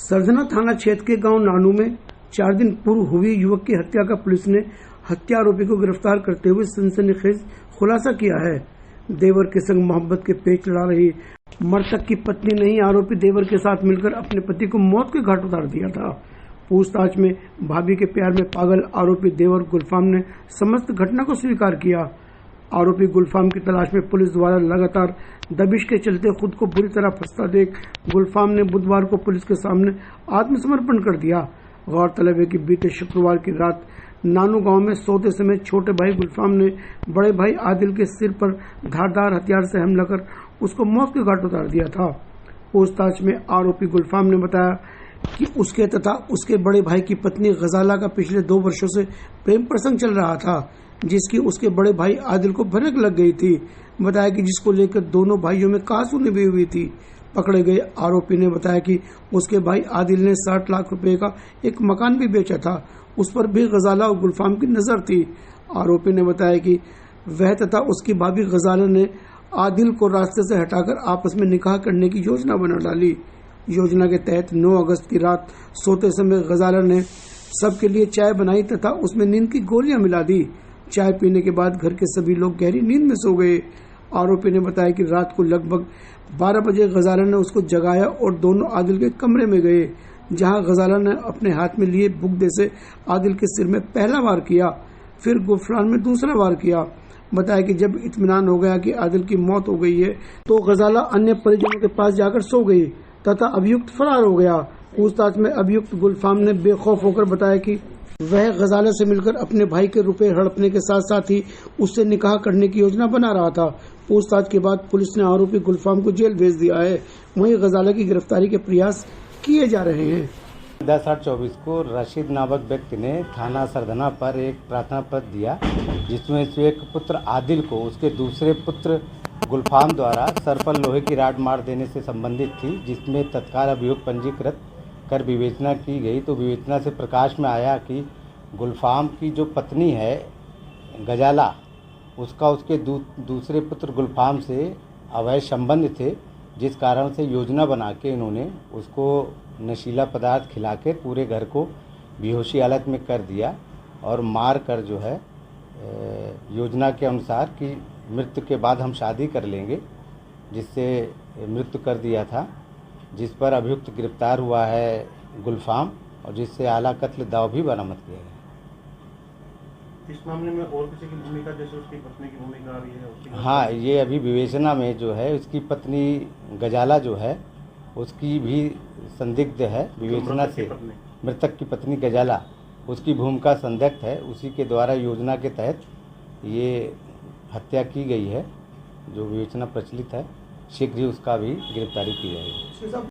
सरधना थाना क्षेत्र के गांव नानू में 4 दिन पूर्व हुई युवक की हत्या का पुलिस ने हत्या आरोपी को गिरफ्तार करते हुए सनसनीखेज खुलासा किया है। देवर के संग मोहब्बत के पेच लड़ा रही मृतक की पत्नी ने ही आरोपी देवर के साथ मिलकर अपने पति को मौत के घाट उतार दिया था। पूछताछ में भाभी के प्यार में पागल आरोपी देवर गुलफाम ने समस्त घटना को स्वीकार किया। आरोपी गुलफाम की तलाश में पुलिस द्वारा लगातार दबिश के चलते खुद को बुरी तरह फंसता देख गुलफाम ने बुधवार को पुलिस के सामने आत्मसमर्पण कर दिया। गौरतलब है कि बीते शुक्रवार की रात नानू गांव में सोते समय छोटे भाई गुलफाम ने बड़े भाई आदिल के सिर पर धारदार हथियार से हमला कर उसको मौत के घाट उतार दिया था। पूछताछ में आरोपी गुलफाम ने बताया कि उसके तथा उसके बड़े भाई की पत्नी गजाला का पिछले 2 वर्षों से प्रेम प्रसंग चल रहा था, जिसकी उसके बड़े भाई आदिल को भनक लग गई थी। बताया कि जिसको लेकर दोनों भाइयों में कहासुनी भी हुई थी। पकड़े गए आरोपी ने बताया कि उसके भाई आदिल ने 60 लाख रुपए का एक मकान भी बेचा था, उस पर भी गजाला और गुलफाम की नजर थी। आरोपी ने बताया कि वह तथा उसकी भाभी गजाला ने आदिल को रास्ते से हटाकर आपस में निकाह करने की योजना बना डाली। योजना के तहत 9 अगस्त की रात सोते समय गजाला ने सबके लिए चाय बनाई तथा उसमें नींद की गोलियां मिला दी। चाय पीने के बाद घर के सभी लोग गहरी नींद में सो गए। आरोपी ने बताया कि रात को लगभग 12 बजे गजाला ने उसको जगाया और दोनों आदिल के कमरे में गए, जहां गजाला ने अपने हाथ में लिए बुगदे से आदिल के सिर में पहला वार किया, फिर गुफरान में दूसरा वार किया। बताया कि जब इत्मीनान हो गया कि आदिल की मौत हो गई है तो गजाला अन्य परिजनों के पास जाकर सो गई तथा अभियुक्त फरार हो गया। पूछताछ में अभियुक्त गुलफाम ने बेखौफ होकर बताया कि वह गजाला से मिलकर अपने भाई के रुपए हड़पने के साथ साथ ही उससे निकाह करने की योजना बना रहा था। पूछताछ के बाद पुलिस ने आरोपी गुलफाम को जेल भेज दिया है। वहीं गजाला की गिरफ्तारी के प्रयास किए जा रहे हैं। 10/8/24 को रशीद नामक व्यक्ति ने थाना सरधना पर एक प्रार्थना पत्र दिया, जिसमें से एक पुत्र आदिल को उसके दूसरे पुत्र गुलफाम द्वारा सर पर लोहे की राड मार देने से संबंधित थी, जिसमें तत्काल अभियोग पंजीकृत कर विवेचना की गई। तो विवेचना से प्रकाश में आया कि गुलफाम की जो पत्नी है गजाला, उसका उसके दूसरे पुत्र गुलफाम से अवैध संबंध थे, जिस कारण से योजना बना के इन्होंने उसको नशीला पदार्थ खिलाकर पूरे घर को बेहोशी हालत में कर दिया और मार कर जो है योजना के अनुसार कि मृत्यु के बाद हम शादी कर लेंगे, जिससे मृत्यु कर दिया था, जिस पर अभियुक्त गिरफ्तार हुआ है गुलफाम और जिससे आला कत्ल दाव भी बरामद किया गया। इस मामले में और किसी की भूमिका, जैसे उसकी पत्नी की भूमिका आ रही है? हाँ, ये अभी विवेचना में जो है उसकी पत्नी गजाला जो है उसकी भी संदिग्ध है विवेचना से। मृतक की पत्नी गजाला, उसकी भूमिका संदिग्ध है। उसी के द्वारा योजना के तहत ये हत्या की गई है, जो विवेचना प्रचलित है। शीघ्र ही उसका भी गिरफ्तारी की जाएगी।